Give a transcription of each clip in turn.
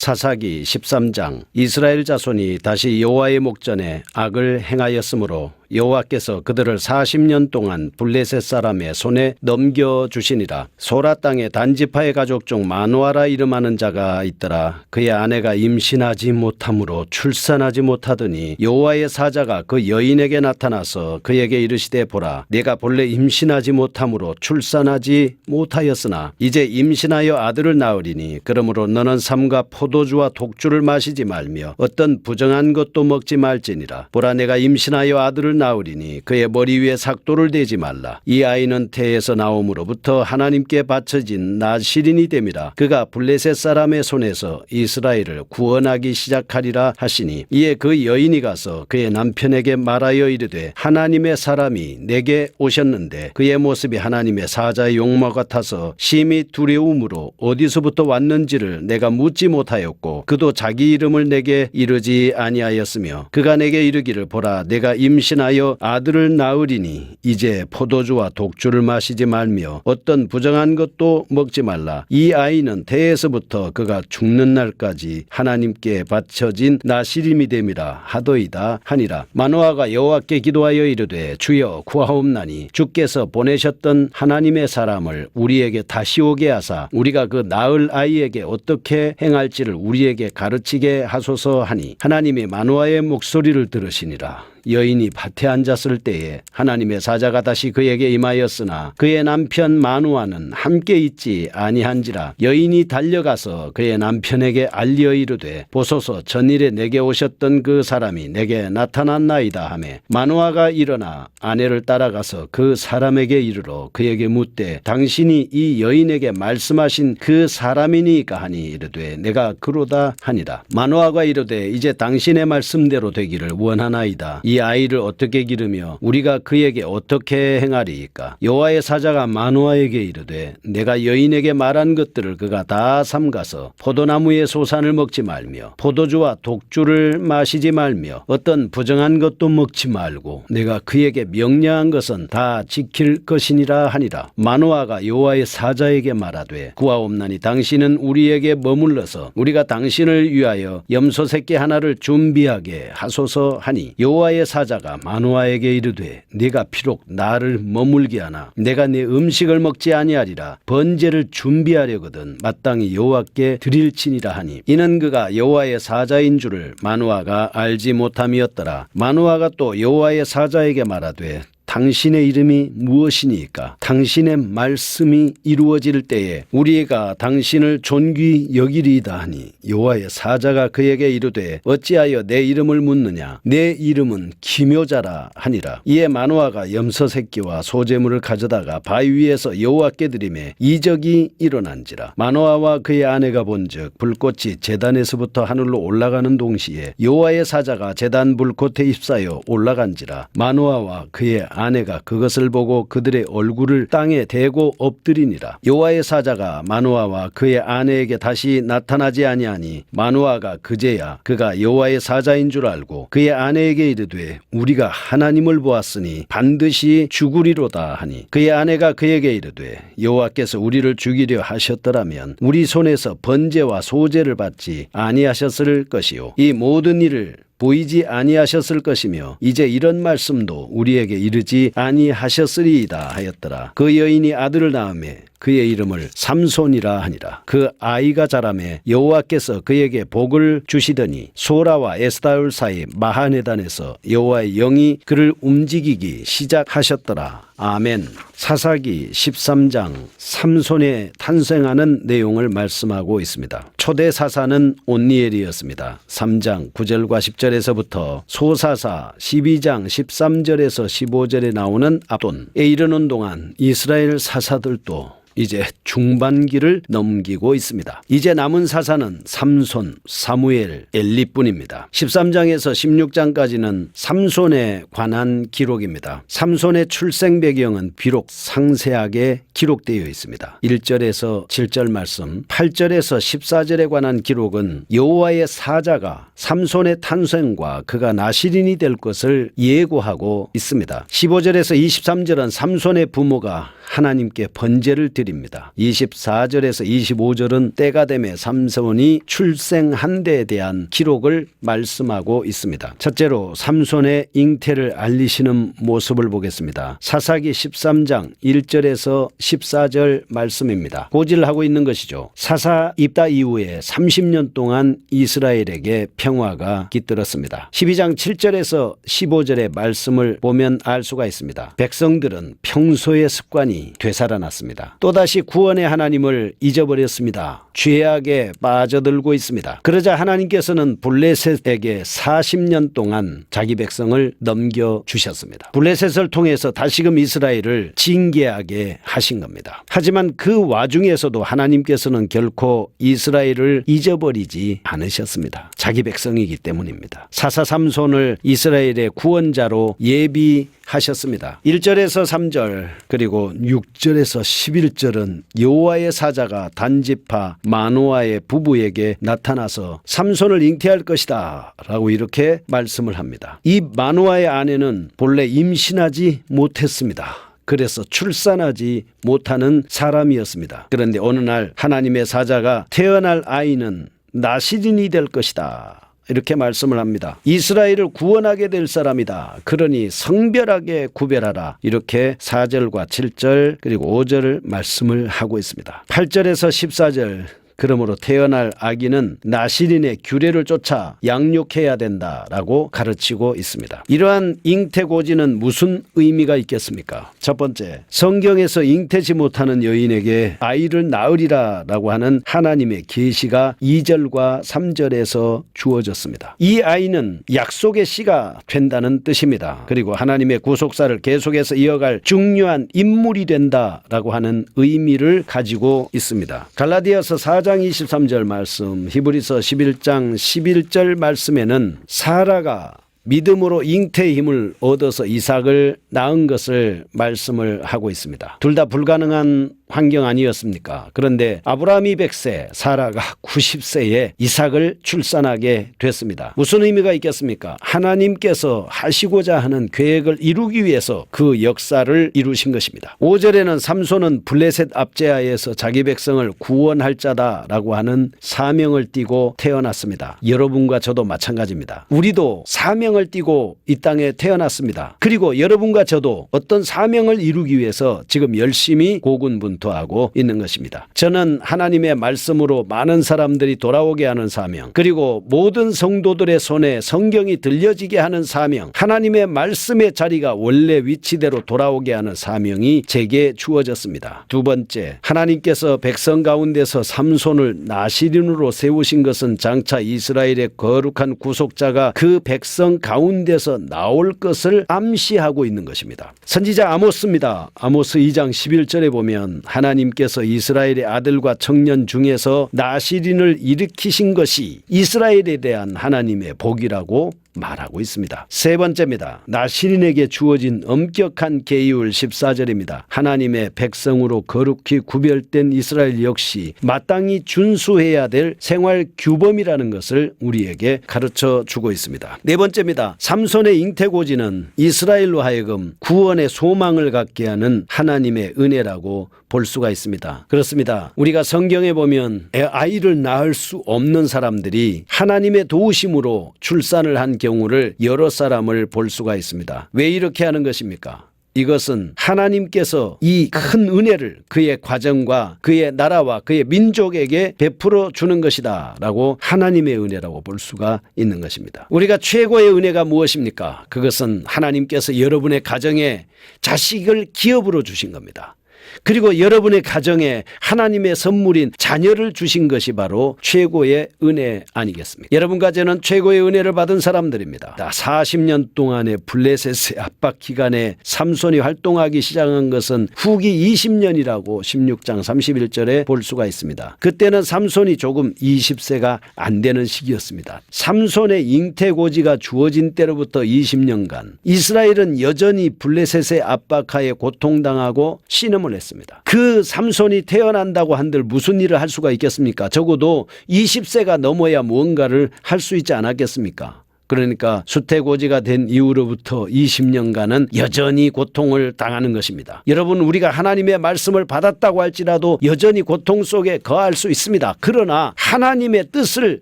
사사기 13장. 이스라엘 자손이 다시 여호와의 목전에 악을 행하였으므로 여호와께서 그들을 40년 동안 블레셋 사람의 손에 넘겨주시니라. 소라 땅에 단지파의 가족 중 마누아라 이름하는 자가 있더라. 그의 아내가 임신하지 못함으로 출산하지 못하더니 여호와의 사자가 그 여인에게 나타나서 그에게 이르시되 보라, 내가 본래 임신하지 못함으로 출산하지 못하였으나 이제 임신하여 아들을 낳으리니 그러므로 너는 삼가 포도주와 독주를 마시지 말며 어떤 부정한 것도 먹지 말지니라. 보라, 내가 임신하여 아들을 낳으리니 그의 머리 위에 삭도를 대지 말라. 이 아이는 태에서 나옴으로부터 하나님께 바쳐진 나실인이 됨이라. 그가 블레셋 사람의 손에서 이스라엘을 구원하기 시작하리라 하시니, 이에 그 여인이 가서 그의 남편에게 말하여 이르되 하나님의 사람이 내게 오셨는데 그의 모습이 하나님의 사자의 용모 같아서 심히 두려움으로 어디서부터 왔는지를 내가 묻지 못하였고 그도 자기 이름을 내게 이르지 아니하였으며, 그가 내게 이르기를 보라, 내가 임신하여 아들을 낳으리니 이제 포도주와 독주를 마시지 말며 어떤 부정한 것도 먹지 말라. 이 아이는 태에서부터 그가 죽는 날까지 하나님께 바쳐진 나실임이 됨이라 하도이다 하니라. 마노아가 여호와께 기도하여 이르되 주여 구하옵나니 주께서 보내셨던 하나님의 사람을 우리에게 다시 오게 하사 우리가 그 낳을 아이에게 어떻게 행할지를 우리에게 가르치게 하소서 하니, 하나님이 마노아의 목소리를 들으시니라. 여인이 밭에 앉았을 때에 하나님의 사자가 다시 그에게 임하였으나 그의 남편 마누아는 함께 있지 아니한지라. 여인이 달려가서 그의 남편에게 알려 이르되 보소서, 전일에 내게 오셨던 그 사람이 내게 나타났나이다 하매, 마누아가 일어나 아내를 따라가서 그 사람에게 이르러 그에게 묻되 당신이 이 여인에게 말씀하신 그 사람이니까 하니, 이르되 내가 그로다 하니라. 마누아가 이르되 이제 당신의 말씀대로 되기를 원하나이다. 이 아이를 어떻게 기르며 우리가 그에게 어떻게 행하리이까? 여호와의 사자가 마누아에게 이르되 내가 여인에게 말한 것들을 그가 다 삼가서 포도나무의 소산을 먹지 말며 포도주와 독주를 마시지 말며 어떤 부정한 것도 먹지 말고 내가 그에게 명령한 것은 다 지킬 것이니라 하니라. 마누아가 여호와의 사자에게 말하되 구하옵나니 당신은 우리에게 머물러서 우리가 당신을 위하여 염소 새끼 하나를 준비하게 하소서 하니, 여호와의 사자가 마누아에게 이르되 네가 비록 나를 머물게 하나 내가 네 음식을 먹지 아니하리라. 번제를 준비하려거든 마땅히 여호와께 드릴지니라 하니, 이는 그가 여호와의 사자인 줄을 마누아가 알지 못함이었더라. 마누아가 또 여호와의 사자에게 말하되 당신의 이름이 무엇이니까? 당신의 말씀이 이루어질 때에 우리가 당신을 존귀 여기리이다 하니, 여호와의 사자가 그에게 이르되 어찌하여 내 이름을 묻느냐? 내 이름은 기묘자라 하니라. 이에 마누아가 염소 새끼와 소재물을 가져다가 바위 위에서 여호와께 드리매 이적이 일어난지라. 마누아와 그의 아내가 본즉 불꽃이 제단에서부터 하늘로 올라가는 동시에 여호와의 사자가 제단 불꽃에 휩싸여 올라간지라. 마누아와 그의 아내가 그것을 보고 그들의 얼굴을 땅에 대고 엎드리니라. 여호와의 사자가 마누아와 그의 아내에게 다시 나타나지 아니하니 마누아가 그제야 그가 여호와의 사자인 줄 알고 그의 아내에게 이르되 우리가 하나님을 보았으니 반드시 죽으리로다 하니, 그의 아내가 그에게 이르되 여호와께서 우리를 죽이려 하셨더라면 우리 손에서 번제와 소제를 받지 아니하셨을 것이요 이 모든 일을 보이지 아니하셨을 것이며 이제 이런 말씀도 우리에게 이르지 아니하셨으리이다 하였더라. 그 여인이 아들을 낳으매 그의 이름을 삼손이라 하니라. 그 아이가 자라매 여호와께서 그에게 복을 주시더니 소라와 에스다올 사이 마하네단에서 여호와의 영이 그를 움직이기 시작하셨더라. 아멘. 사사기 13장 삼손에 탄생하는 내용을 말씀하고 있습니다. 초대 사사는 온니엘이었습니다. 3장 9절과 10절에서부터 소사사 12장 13절에서 15절에 나오는 압돈에 이르는 동안 이스라엘 사사들도 이제 중반기를 넘기고 있습니다. 이제 남은 사사는 삼손, 사무엘, 엘리뿐입니다. 13장에서 16장까지는 삼손에 관한 기록입니다. 삼손의 출생 배경은 비록 상세하게 기록되어 있습니다. 1절에서 7절 말씀, 8절에서 14절에 관한 기록은 여호와의 사자가 삼손의 탄생과 그가 나실인이 될 것을 예고하고 있습니다. 15절에서 23절은 삼손의 부모가 하나님께 번제를 드립니다. 24절에서 25절은 때가 되매 삼손이 출생한 데에 대한 기록을 말씀하고 있습니다. 첫째로 삼손의 잉태를 알리시는 모습을 보겠습니다. 사사기 13장 1절에서 14절 말씀입니다. 고지를 하고 있는 것이죠. 사사 입다 이후에 30년 동안 이스라엘에게 평화가 깃들었습니다. 12장 7절에서 15절의 말씀을 보면 알 수가 있습니다. 백성들은 평소의 습관이 되살아났습니다. 또다시 구원의 하나님을 잊어버렸습니다. 죄악에 빠져들고 있습니다. 그러자 하나님께서는 블레셋에게 40년 동안 자기 백성을 넘겨주셨습니다. 블레셋을 통해서 다시금 이스라엘을 징계하게 하신 겁니다. 하지만 그 와중에서도 하나님께서는 결코 이스라엘을 잊어버리지 않으셨습니다. 자기 백성이기 때문입니다. 사사 삼손을 이스라엘의 구원자로 예비하셨습니다. 1절에서 3절 그리고 6절에서 11절은 여호와의 사자가 단지파 마노아의 부부에게 나타나서 삼손을 잉태할 것이다 라고 이렇게 말씀을 합니다. 이 마노아의 아내는 본래 임신하지 못했습니다. 그래서 출산하지 못하는 사람이었습니다. 그런데 어느 날 하나님의 사자가 태어날 아이는 나실인이 될 것이다 이렇게 말씀을 합니다. 이스라엘을 구원하게 될 사람이다. 그러니 성별하게 구별하라. 이렇게 4절과 7절 그리고 5절 말씀을 하고 있습니다. 8절에서 14절 그러므로 태어날 아기는 나실인의 규례를 쫓아 양육해야 된다라고 가르치고 있습니다. 이러한 잉태고지는 무슨 의미가 있겠습니까? 첫 번째, 성경에서 잉태지 못하는 여인에게 아이를 낳으리라라고 하는 하나님의 계시가 2절과 3절에서 주어졌습니다. 이 아이는 약속의 씨가 된다는 뜻입니다. 그리고 하나님의 구속사를 계속해서 이어갈 중요한 인물이 된다라고 하는 의미를 가지고 있습니다. 갈라디아서 4장 23절 말씀, 히브리서 11장 11절 말씀에는 사라가 믿음으로 잉태의 힘을 얻어서 이삭을 낳은 것을 말씀을 하고 있습니다. 둘 다 불가능한 환경 아니었습니까? 그런데 아브라함이 100세, 사라가 90세에 이삭을 출산하게 됐습니다. 무슨 의미가 있겠습니까? 하나님께서 하시고자 하는 계획을 이루기 위해서 그 역사를 이루신 것입니다. 5절에는 삼손은 블레셋 압제하에서 자기 백성을 구원할 자다라고 하는 사명을 띠고 태어났습니다. 여러분과 저도 마찬가지입니다. 우리도 사명을 띠고 이 땅에 태어났습니다. 그리고 여러분과 저도 어떤 사명을 이루기 위해서 지금 열심히 고군분투하고 있는 것입니다. 저는 하나님의 말씀으로 많은 사람들이 돌아오게 하는 사명, 그리고 모든 성도들의 손에 성경이 들려지게 하는 사명, 하나님의 말씀의 자리가 원래 위치대로 돌아오게 하는 사명이 제게 주어졌습니다. 두 번째, 하나님께서 백성 가운데서 삼손을 나실인으로 세우신 것은 장차 이스라엘의 거룩한 구속자가 그 백성 가운데서 나올 것을 암시하고 있는 것입니다. 선지자 아모스입니다. 아모스 2장 11절에 보면 하나님께서 이스라엘의 아들과 청년 중에서 나실인을 일으키신 것이 이스라엘에 대한 하나님의 복이라고 말하고 있습니다. 세 번째입니다. 나실인에게 주어진 엄격한 계율 14절입니다. 하나님의 백성으로 거룩히 구별된 이스라엘 역시 마땅히 준수해야 될 생활 규범이라는 것을 우리에게 가르쳐 주고 있습니다. 네 번째입니다. 삼손의 잉태고지는 이스라엘로 하여금 구원의 소망을 갖게 하는 하나님의 은혜라고 볼 수가 있습니다. 그렇습니다. 우리가 성경에 보면 아이를 낳을 수 없는 사람들이 하나님의 도우심으로 출산을 한 경우를 여러 사람을 볼 수가 있습니다. 왜 이렇게 하는 것입니까? 이것은 하나님께서 이 큰 은혜를 그의 가정과 그의 나라와 그의 민족에게 베풀어 주는 것이다 라고 하나님의 은혜라고 볼 수가 있는 것입니다. 우리가 최고의 은혜가 무엇입니까? 그것은 하나님께서 여러분의 가정에 자식을 기업으로 주신 겁니다. 그리고 여러분의 가정에 하나님의 선물인 자녀를 주신 것이 바로 최고의 은혜 아니겠습니까? 여러분과 저는 최고의 은혜를 받은 사람들입니다. 40년 동안의 블레셋의 압박 기간에 삼손이 활동하기 시작한 것은 후기 20년이라고 16장 31절에 볼 수가 있습니다. 그때는 삼손이 조금 20세가 안 되는 시기였습니다. 삼손의 잉태고지가 주어진 때로부터 20년간 이스라엘은 여전히 블레셋의 압박하에 고통당하고 신음을 했습니다. 그 삼손이 태어난다고 한들 무슨 일을 할 수가 있겠습니까? 적어도 20세가 넘어야 무언가를 할 수 있지 않았겠습니까? 그러니까 수태고지가 된 이후로부터 20년간은 여전히 고통을 당하는 것입니다. 여러분, 우리가 하나님의 말씀을 받았다고 할지라도 여전히 고통 속에 거할 수 있습니다. 그러나 하나님의 뜻을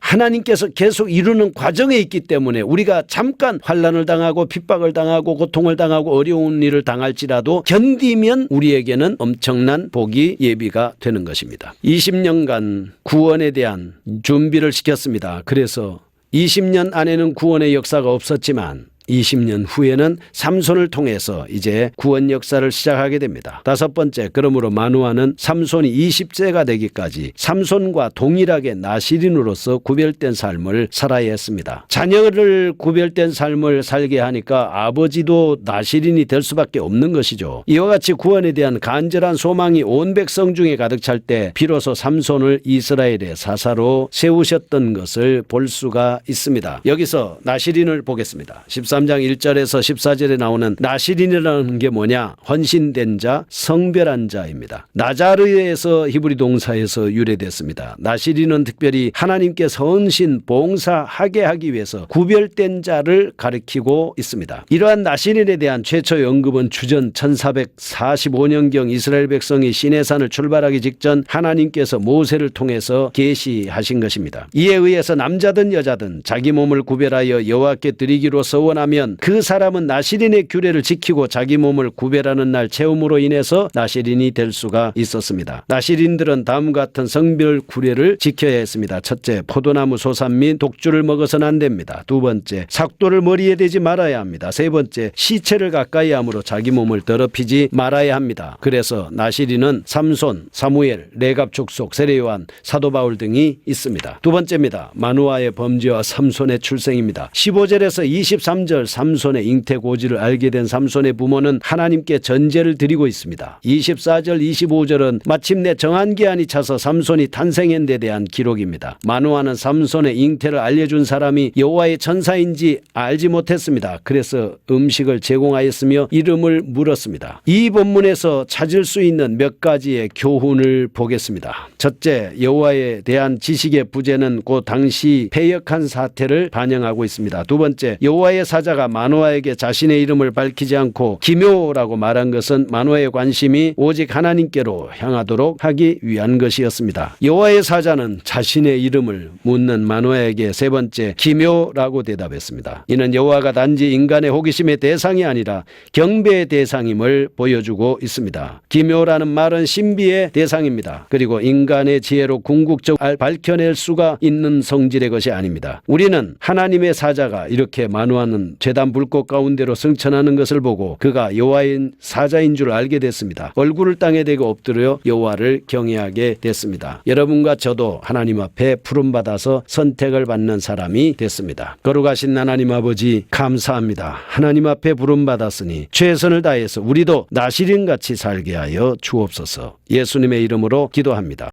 하나님께서 계속 이루는 과정에 있기 때문에 우리가 잠깐 환난을 당하고 핍박을 당하고 고통을 당하고 어려운 일을 당할지라도 견디면 우리에게는 엄청난 복이 예비가 되는 것입니다. 20년간 구원에 대한 준비를 시켰습니다. 그래서 20년 안에는 구원의 역사가 없었지만 20년 후에는 삼손을 통해서 이제 구원 역사를 시작하게 됩니다. 다섯 번째, 그러므로 마노아는 삼손이 20세가 되기까지 삼손과 동일하게 나시린으로서 구별된 삶을 살아야 했습니다. 자녀를 구별된 삶을 살게 하니까 아버지도 나시린이 될 수밖에 없는 것이죠. 이와 같이 구원에 대한 간절한 소망이 온 백성 중에 가득 찰 때 비로소 삼손을 이스라엘의 사사로 세우셨던 것을 볼 수가 있습니다. 여기서 나시린을 보겠습니다. 13장 1절에서 14절에 나오는 나시린이라는 게 뭐냐? 헌신된 자, 성별한 자입니다. 나자르에서 히브리 동사에서 유래됐습니다. 나시린은 특별히 하나님께서 헌신, 봉사하게 하기 위해서 구별된 자를 가리키고 있습니다. 이러한 나시린에 대한 최초의 언급은 주전 1445년경 이스라엘 백성이 시내산을 출발하기 직전 하나님께서 모세를 통해서 계시하신 것입니다. 이에 의해서 남자든 여자든 자기 몸을 구별하여 여호와께 드리기로 서원하면 그 사람은 나시린의 규례를 지키고 자기 몸을 구별하는 날 체험으로 인해서 나시린이 될 수가 있었습니다. 나시린들은 다음과 같은 성별 구례를 지켜야 했습니다. 첫째, 포도나무 소산 및 독주를 먹어서는 안 됩니다. 두 번째, 삭도를 머리에 대지 말아야 합니다. 세 번째, 시체를 가까이 함으로 자기 몸을 더럽히지 말아야 합니다. 그래서 나시린은 삼손, 사무엘, 레갑 족속, 세례요한, 사도 바울 등이 있습니다. 두 번째입니다. 마노아의 범죄와 삼손의 출생입니다. 15절에서 23절 삼손의 잉태고지를 알게 된 삼손의 부모는 하나님께 전제를 드리고 있습니다. 24절 25절은 마침내 정한 기한이 차서 삼손이 탄생한 데 대한 기록입니다. 마노아는 삼손의 잉태를 알려준 사람이 여호와의 천사인지 알지 못했습니다. 그래서 음식을 제공하였으며 이름을 물었습니다. 이 본문에서 찾을 수 있는 몇 가지의 교훈을 보겠습니다. 첫째, 여호와에 대한 지식의 부재는 곧 당시 패역한 사태를 반영하고 있습니다. 두 번째, 여호와의 사자가 마노아에게 자신의 이름을 밝히지 않고 기묘라고 말한 것은 마노아의 관심이 오직 하나님께로 향하도록 하기 위한 것이었습니다. 여호와의 사자는 자신의 이름을 묻는 마노아에게 세 번째, 기묘라고 대답했습니다. 이는 여호와가 단지 인간의 호기심의 대상이 아니라 경배의 대상임을 보여주고 있습니다. 기묘라는 말은 신비의 대상입니다. 그리고 인간의 지혜로 궁극적으로 밝혀낼 수가 있는 성질의 것이 아닙니다. 우리는 하나님의 사자가 이렇게 마노아는 제단 불꽃 가운데로 승천하는 것을 보고 그가 여호와의 사자인 줄 알게 됐습니다. 얼굴을 땅에 대고 엎드려 여호와를 경외하게 됐습니다. 여러분과 저도 하나님 앞에 부름받아서 선택을 받는 사람이 됐습니다. 거룩하신 하나님 아버지, 감사합니다. 하나님 앞에 부름받았으니 최선을 다해서 우리도 나시린같이 살게 하여 주옵소서. 예수님의 이름으로 기도합니다.